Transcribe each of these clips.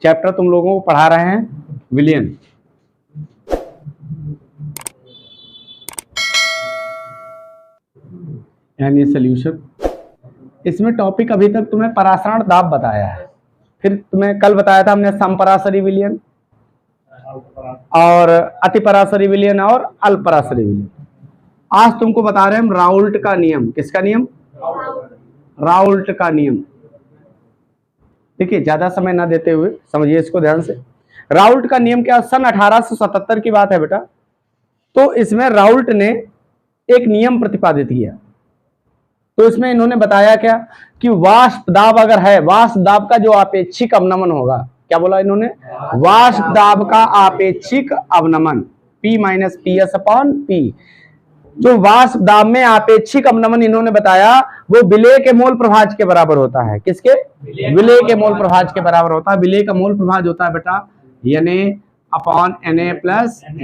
Chapter तुम लोगों को पढ़ा रहे हैं विलियन। यानी सॉल्यूशन। इसमें टॉपिक अभी तक तुम्हें परासरण दाब बताया है, फिर तुम्हें कल बताया था हमने समपरासरी विलियन और अतिपरासरी विलियन और अल्परासरी विलियन। आज तुमको बता रहे हैं हम राउल्ट का नियम। किसका नियम? राउल्ट का नियम। देखिए ज्यादा समय ना देते हुए समझिए इसको ध्यान से। राउल्ट का नियम क्या? सन 1877 की बात है बेटा। तो इसमें राउल्ट ने एक नियम प्रतिपादित किया। तो इसमें इन्होंने बताया क्या कि वाष्प दाब अगर है, वाष्प दाब का जो आपेक्षिक अवनमन होगा, क्या बोला इन्होंने? वाष्प दाब का आपेक्षिक अवनमन P minus PS upon P। जो वाष्प दाब में आपेक्षिक अवनमन इन्होंने बताया वो विलेय के मोल प्रभाज के बराबर होता है। किसके? विलेय के मोल प्रभाज के बराबर होता है। विलेय का मोल प्रभाज होता है बेटा Na upon Na plus Na।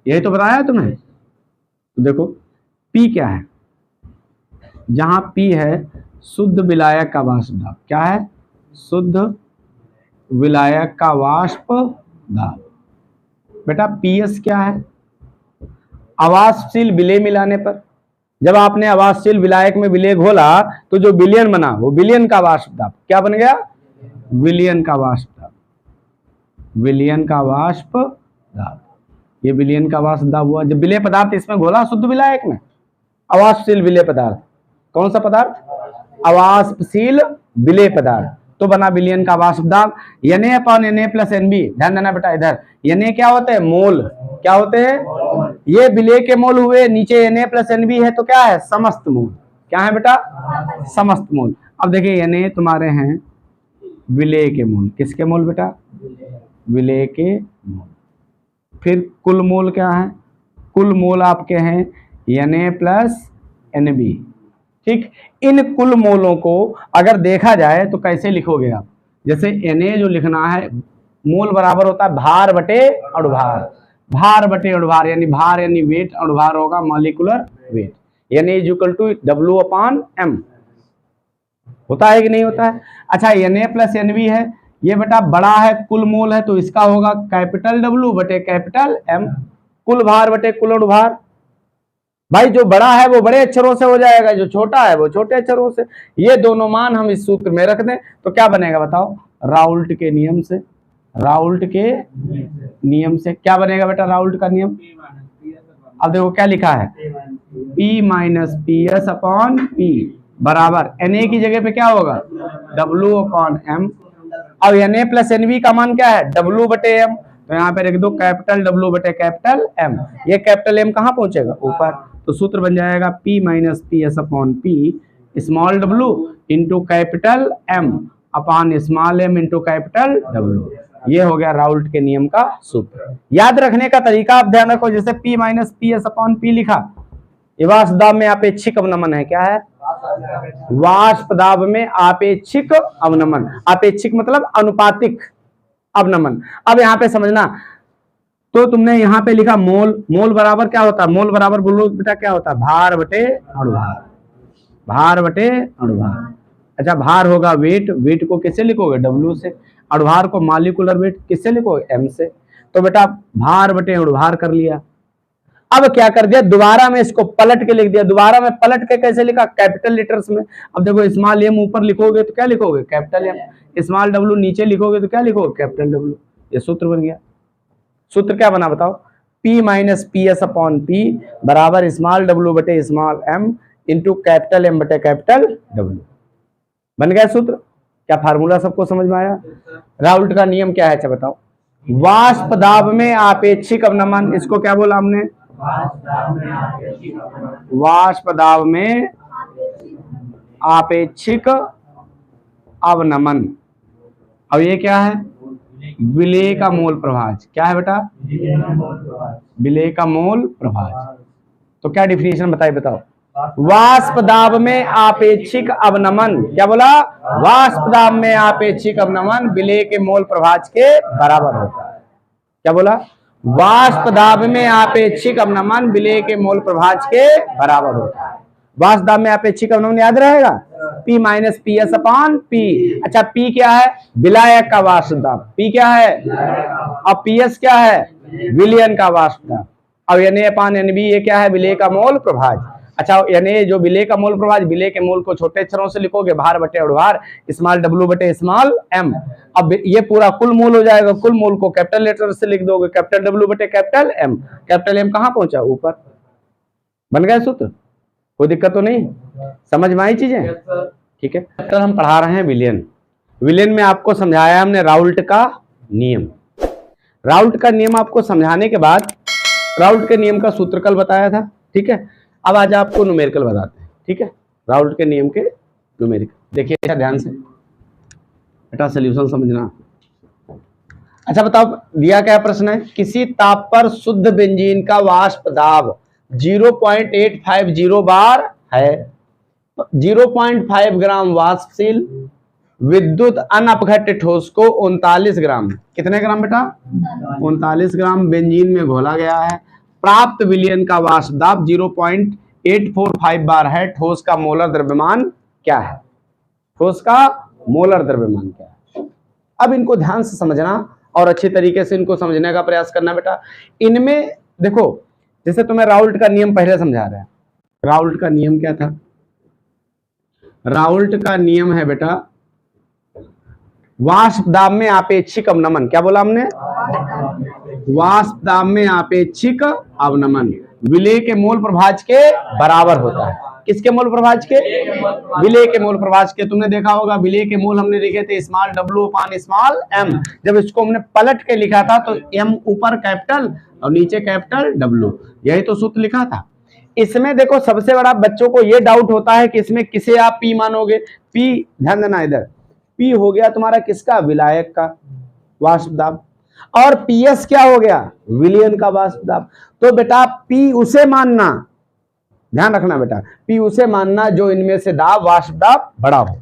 यही तो बताया तुम्हें। तो देखो P क्या है? जहां P है शुद्ध विलायक का वाष्प दाब। क्या है? शुद्ध विलायक का वाष्प दाब। बेटा PS क्या है? अवाष्पशील विलेय मिलाने पर, जब आपने अवाष्पशील विलायक में विलेय घोला तो जो विलयन बना वो विलयन का वाष्प दाब। क्या बन गया? विलयन का वाष्प दाब। विलयन का वाष्प दाब, ये विलयन का वाष्प दाब हुआ जब विलेय पदार्थ इसमें घोला शुद्ध विलायक में। अवाष्पशील विलेय पदार्थ, कौन सा पदार्थ? अवाष्पशील विलेय पदार्थ, तो बना विलयन का वाष्प दाब। Na upon Na plus Nb। ध्यान देना बेटा इधर, Na क्या होते हैं? मोल। क्या होते हैं? ये विलेय के मोल हुए। नीचे Na प्लस Nb है तो क्या है? समस्त मोल। क्या है बेटा? समस्त मोल। अब देखिए Na तुम्हारे हैं विलेय के मोल। किसके मोल बेटा? विलेय के मोल। फिर कुल मोल क्या है? कुल मोल आपके हैं Na प्लस Nb। ठीक, इन कुल मोलों को अगर देखा जाए तो कैसे लिखोगे आप? जैसे Na जो लिखना है, मोल बराबर होता है भार बटे अणुभार। भार बटे अणुभार यानी भार यानी वेट, अणुभार होगा molecular weight. Na is equal to W upon M। होता है कि नहीं होता है? अच्छा Na प्लस Nb है, ये बेटा बड़ा है, कुल मोल है, तो इसका होगा कैपिटल W बटे कैपिटल M। कुल भार बटे कुल अणुभार। भाई जो बड़ा है वो बड़े अक्षरों से हो जाएगा, जो छोटा है वो छोटे अक्षरों से। ये दोनों मान हम इस सूत्र में रख दें तो क्या बनेगा बताओ? राउल्ट के नियम से। राउल्ट के नियम से क्या बनेगा बेटा? राउल्ट का नियम। अब देखो क्या लिखा है? P minus PS upon P बराबर Na की जगह पे क्या होगा? W upon M। अब Na प्लस Nb का मान क्या है? W बटे M। तो यहाँ पे लिख दो कैपिटल W बटे कैपिटल M। ये कैपिटल M कहाँ पहुंचेगा? ऊपर। तो सूत्र बन जाएगा P minus PS upon P small w into capital M upon small m into capital W। ये हो गया राउल्ट के नियम का सूत्र। याद रखने का तरीका आप ध्यान रखो। जैसे P minus PS upon P लिखा, ये वाष्प दाब में आपेक्षिक अवनमन है। क्या है? वाष्प दाब में आपेक्षिक अवनमन। आपेक्षिक मतलब अनुपातिक अवनमन। अब यहाँ पे समझना, तो तुमने यहाँ पे लिखा मोल। मोल बराबर क्या होता है? मोल बराबर बोलो बेटा क्या होता है? भार बटे अणुभार। भार बटे अणुभार। अच्छा भार होगा वेट, वेट को किससे लिखोगे? W से। अणुभार को मॉलिक्यूलर वेट किससे लिखोगे? M से। तो बेटा भार बटे अणुभार कर लिया। अब क्या कर दिया? दोबारा में इसको पलट के लिख दिया। दोबारा में पलट के कैसे लिखा? कैपिटल लेटर्स में। अब देखो स्मॉल m ऊपर लिखोगे तो क्या लिखोगे? Capital M। स्मॉल w नीचे लिखोगे तो क्या लिखोगे? Capital W। ये सूत्र बन गया। सूत्र क्या बना बताओ? P minus PS upon P बराबर स्मॉल w बटे small m into capital M बटे कैपिटल W। बन गया सूत्र। क्या फार्मूला सबको समझ में आया? राउल्ट का नियम क्या है? अच्छा बताओ। वाष्प दाब में आपेक्षिक अवनमन, इसको क्या बोला हमने? वाष्प दाब में आपेक्षिक अवनमन। अब ये क्या है? विलेय का मोल प्रभाज। क्या है बेटा? विलेय का मोल प्रभाज। तो क्या डिफिनेशन बताइए बताओ? वाष्प दाब में आपेक्षिक अवनमन। क्या बोला? वाष्प दाब में आपेक्षिक अवनमन विलेय के मोल प्रभाज के बराबर होता है। क्या बोला? वाष्प दाब में आपेक्षिक अवनमन विलेय के मोल प्रभाज के बराबर होता है। वाष्प दाब में अपेक्षिक अवनमन याद रहेगा, P minus P S upon P. अच्छा P क्या है, विलायक का वाष्प दाब, P क्या है, अब PS क्या है, विलयन का वाष्प दाब। अब Na अपान NB ये क्या है, विलेय का मोल प्रभाज। अच्छा Na जो विलेय का मोल प्रभाज, विलेय के मोल को छोटे अक्षरों से लिखोगे, भार बटे अणुभार, स्मॉल W बटे स्मॉल m। अब ये पूरा कुल मोल हो जाएगा, कुल मोल को कैपिटल लेटर से लिख दोगे, कैपिटल W बटे कैपिटल M। कैपिटल M कहाँ पहुंचा, ऊपर। बन गया सूत्र, कोई दिक्कत तो नहीं, समझ में आई चीजें, ठीक है। चैप्टर हम पढ़ा रहे हैं विलयन। विलयन में आपको समझाया हमने राउल्ट का नियम। राउल्ट का नियम आपको समझाने के बाद राउल्ट के नियम का सूत्र कल बताया था, ठीक है। अब आज आपको न्यूमेरिकल बताते हैं, ठीक है, राउल्ट के नियम के न्यूमेरिकल। देखिए ध्यान से बेटा, सोल्यूशन समझना। अच्छा बताओ, दिया क्या प्रश्न है, किसी ताप पर शुद्ध बेंजीन का वाष्प दाब 0.850 बार है, 0.5 ग्राम वाष्पशील विद्युत अनअपघट्य ठोस को 39 ग्राम, कितने ग्राम बेटा, 39 ग्राम बेंजीन में घोला गया है। प्राप्त विलयन का वाष्प दाब 0.845 बार है। ठोस का मोलर द्रव्यमान क्या है, ठोस का मोलर द्रव्यमान क्या है। अब इनको ध्यान से समझना और अच्छे तरीके से इनको समझने का प्रयास करना बेटा। इनमें देखो, जैसे तुम्हें राउल्ट का नियम पहले समझा रहे हैं। राउल्ट का नियम क्या था, राउल्ट का नियम है बेटा वाष्प दाब में आपेक्षिक अवनमन, क्या बोला हमने, वाष्प दाब में आपेक्षिक अवनमन विलेय के मोल प्रभाज के बराबर होता है। किसके मोल प्रभाज के, विलेय के मोल प्रभाज के। तुमने देखा होगा विलेय के मोल हमने लिखे थे स्मॉल W अपान स्मॉल m। जब इसको हमने पलट के लिखा था तो m ऊपर कैपिटल और नीचे कैपिटल W, यही तो सूत्र लिखा था। इसमें देखो सबसे बड़ा बच्चों को ये डाउट होता है कि इसमें किसे आप P मानोगे। P, ध्यान देना इधर, P हो गया तुम्हारा किसका, विलायक का वाष्प दाब, और PS क्या हो गया, विलयन का वाष्प दाब। तो बेटा P उसे मानना, ध्यान रखना बेटा, P उसे मानना जो इनमें से दाब वाष्प दाब बड़ा हो,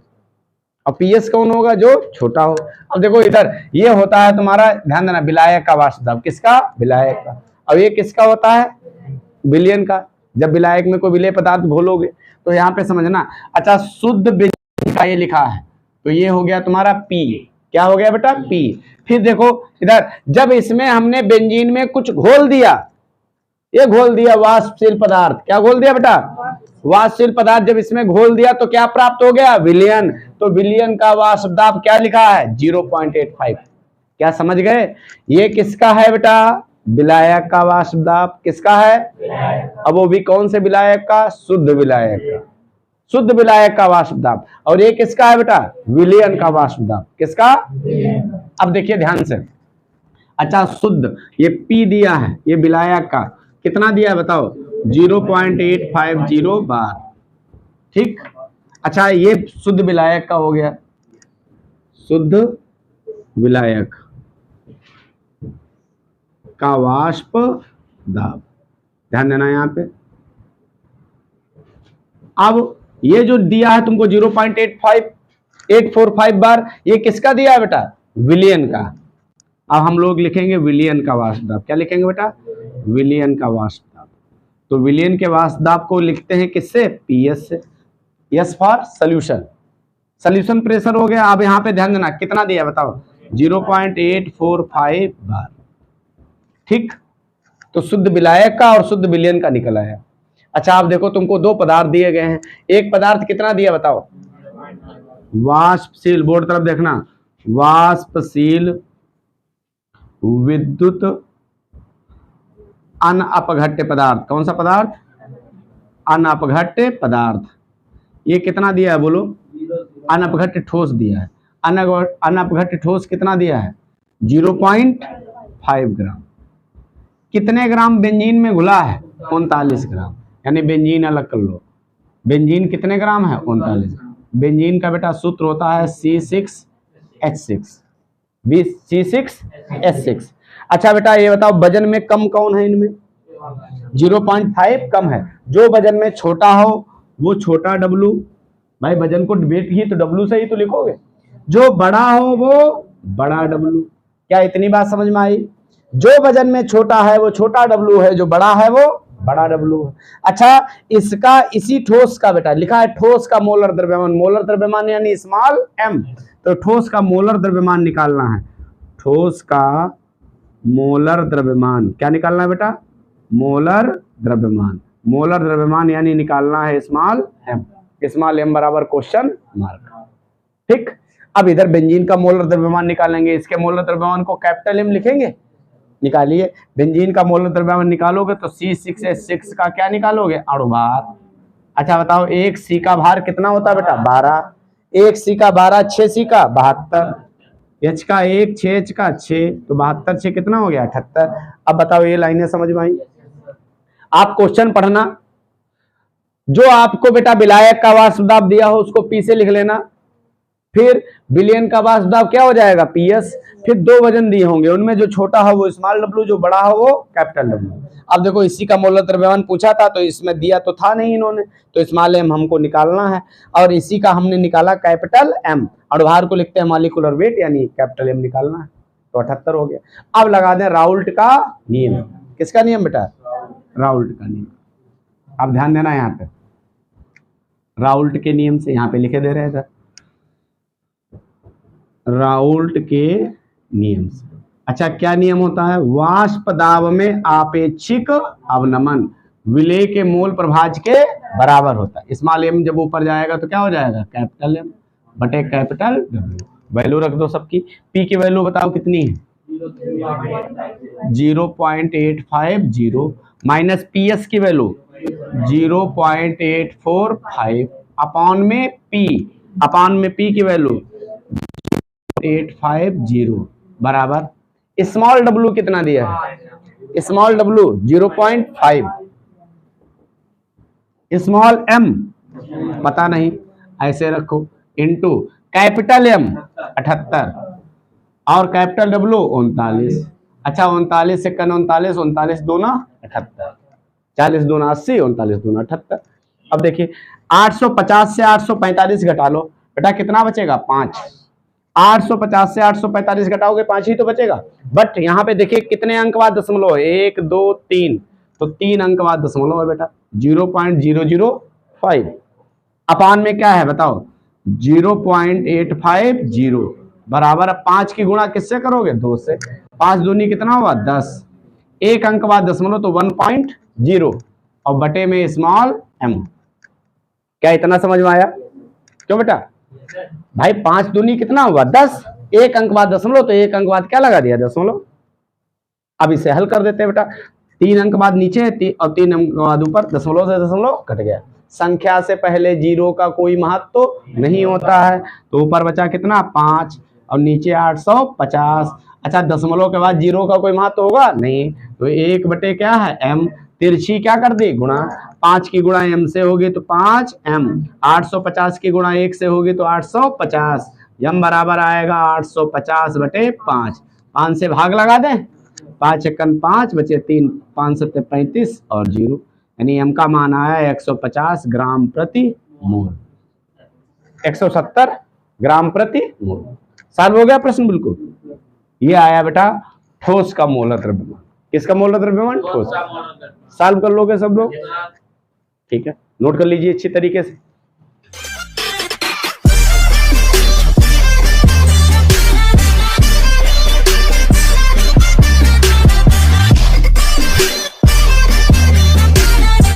और PS कौन होगा, जो छोटा हो। अब देखो इधर ये होता है तुम्हारा, ध्यान देना, विलायक का वाष्प दाब, किसका, विलायक का। अब ये किसका होता है, विलयन का। जब विलायक में कोई विलेय पदार्थ घोलोगे तो यहाँ पे समझना। अच्छा शुद्ध बेंजीन का ये लिखा है, तो ये हो गया तुम्हारा P, क्या हो गया बेटा, P। फिर देखो इधर, जब इसमें हमने बेंजीन में कुछ घोल दिया, ये घोल दिया वाष्पशील पदार्थ, क्या घोल दिया बेटा, वाष्पशील पदार्थ जब इसमें घोल दिया तो क्या प्राप्त हो गया, विलयन। तो विलयन का वाष्प दाब क्या लिखा है, 0.85। क्या समझ गए, ये किसका है बेटा, विलायक का वाष्प दाब, किसका है, अब वो भी कौन से विलायक का, शुद्ध विलायक का, शुद्ध विलायक का वाष्प दाब। और ये किसका है बेटा, विलयन का वाष्प दाब, किसका। अब देखिए ध्यान से, अच्छा शुद्ध ये P दिया है, ये विलायक का कितना दिया है बताओ, 0.850 बार, ठीक। अच्छा ये शुद्ध विलायक का हो गया, शुद्ध विलायक का वाष्प दाब, ध्यान देना यहाँ पे। अब ये जो दिया है तुमको 0.845 बार, ये किसका दिया है बेटा, विलयन का। अब हम लोग लिखेंगे विलयन का वाष्प दाब, क्या लिखेंगे बेटा, विलयन का वाष्प दाब। तो विलयन के वाष्प दाब को लिखते हैं किससे, PS से। Yes for solution, solution pressure हो गया। अब यहाँ पे ध्यान देना कितना दिया बताओ, 0.845 बार, ठीक। तो शुद्ध विलायक का और शुद्ध विलयन का निकल आया। अच्छा आप देखो तुमको दो पदार्थ दिए गए हैं, एक पदार्थ कितना दिया बताओ, वाष्पशील, बोर्ड तरफ देखना, वाष्पशील विद्युत अनअपघट्य पदार्थ, कौन सा पदार्थ, अनअपघट्य पदार्थ। ये कितना दिया है बोलो, अनअपघट्य ठोस दिया है। अनअपघट्य ठोस कितना दिया है, 0.5 ग्राम। कितने ग्राम बेंजीन में घुला है, 39 ग्राम, यानी बेंजीन अलग कर लो। बेंजीन कितने ग्राम है, 39 ग्राम। बेंजीन का बेटा सूत्र होता है C6H6, C6H6। अच्छा बेटा ये बताओ वजन में कम कौन है इनमें, 0.5 कम है। जो वजन में छोटा हो वो छोटा W, भाई वजन को डिबेट ही तो W से ही तो लिखोगे। जो बड़ा हो वो बड़ा W। क्या इतनी बात समझ में आई, जो वजन में छोटा है वो छोटा W है, जो बड़ा है वो बड़ा डब्लू है। अच्छा, इसका इसी ठोस का बेटा लिखा है ठोस का मोलर द्रव्यमान यानी स्मॉल m। तो ठोस का मोलर द्रव्यमान निकालना है। ठोस का मोलर द्रव्यमान क्या निकालना है बेटा? मोलर द्रव्यमान यानी निकालना है स्मॉल m बराबर क्वेश्चन मार्क। ठीक, अब इधर बेंजीन का मोलर द्रव्यमान निकालेंगे। इसके मोलर द्रव्यमान को कैपिटल M लिखेंगे। निकालिए, बेंजीन का मोलर द्रव्यमान निकालोगे तो C6H6 का क्या निकालोगे? अणुभार। अच्छा बताओ, एक C का भार कितना होता है बेटा? 12। एक C का 12, 6 C का 72, H का 1, 6 H का 6, तो 72 6 कितना हो गया? 78। अब बताओ ये लाइनें समझ में आई? आप क्वेश्चन पढ़ना, जो आपको बेटा विलायक का वाष्प दाब दिया हो उसको P से लिख लेना, फिर विलयन का वाष्प दाब क्या हो जाएगा? PS। फिर दो वजन दिए होंगे, उनमें जो छोटा हो वो स्मॉल W, जो बड़ा हो वो कैपिटल W। अब देखो इसी का मोलर द्रव्यमान पूछा था तो इसमें दिया तो था नहीं इन्होंने, तो स्मॉल m हमको निकालना है और इसी का हमने निकाला कैपिटल M। अणुभार को लिखते हैं मॉलिक्यूलर वेट यानी कैपिटल M निकालना है, तो 78 हो गया। अब लगा दें राउल्ट का नियम। किसका नियम बेटा? राउल्ट का नियम। अब ध्यान देना यहाँ पे, राउल्ट के नियम से यहाँ पे लिखे दे रहे थे, राउल्ट के नियम से। अच्छा, क्या नियम होता है? वाष्प दाब में आपेक्षिक अवनमन विलेय के मोल प्रभाज के बराबर होता है। स्मॉल m जब ऊपर जाएगा तो क्या हो जाएगा? कैपिटल M बटे कैपिटल W। वैल्यू रख दो सबकी। P की वैल्यू बताओ कितनी है? 0.850 माइनस PS की वैल्यू 0.845 अपॉन में P की वैल्यू 850 बराबर स्मॉल W कितना दिया है? स्मॉल W 0.5, स्मॉल m पता नहीं, ऐसे रखो, इनटू कैपिटल M 78 और कैपिटल W 39। अच्छा, 39 से 39, 39 दूना 78, 40 दूना 80, 39 दूना 78। अब देखिए 850 से 845 घटा लो बेटा, कितना बचेगा? 5। 850 से 845 घटाओगे 5 ही तो बचेगा। बट यहाँ पे देखिए कितने अंक बाद दशमलव है? 1 2 3, तो 3 अंक बाद दशमलव है बेटा। 0.005 अपान में क्या है बताओ? 0.850 बराबर 5 की गुणा किससे करोगे? 2 से। 5 दूनी कितना हुआ? 10। 1 अंक बाद दशमलव तो 1.0 और बटे में स्मॉल m। क्या इतना समझ में आया? क्यों बेटा? भाई 5 दूनी कितना हुआ? 10। 1 अंक बाद दशमलव तो 1 अंक बाद क्या लगा दिया? दशमलव। अब इसे हल कर देते हैं बेटा। 3 अंक बाद नीचे है और 3 अंक बाद ऊपर, दशमलव से दशमलव कट गया। संख्या से पहले जीरो का कोई महत्व तो नहीं होता है, तो ऊपर बचा कितना? 5 और नीचे 850। अच्छा, दशमलव के बाद जीरो का कोई महत्व होगा? नहीं, तो 1 बटे क्या है? m। तिरछी क्या कर दी? गुणा। 5 की गुणा m से होगी तो 5m, 850 की गुणा 1 से होगी तो 850, m बराबर आएगा 850 बटे 5। 5 से भाग लगा दें, 5 एकन 5 बचे 3, 5 सत्ते 35 और 0, यानी m का मान आया 150 ग्राम प्रति मोल। 170 ग्राम प्रति मोल। सॉल्व हो गया प्रश्न बिल्कुल। ये आया बेटा ठोस का मोलर द्रव्यमान। किसका मोलर द्रव्यमान? ठोस। सॉल्व कर लोगे सब लोग? ठीक है, नोट कर लीजिए अच्छी तरीके से।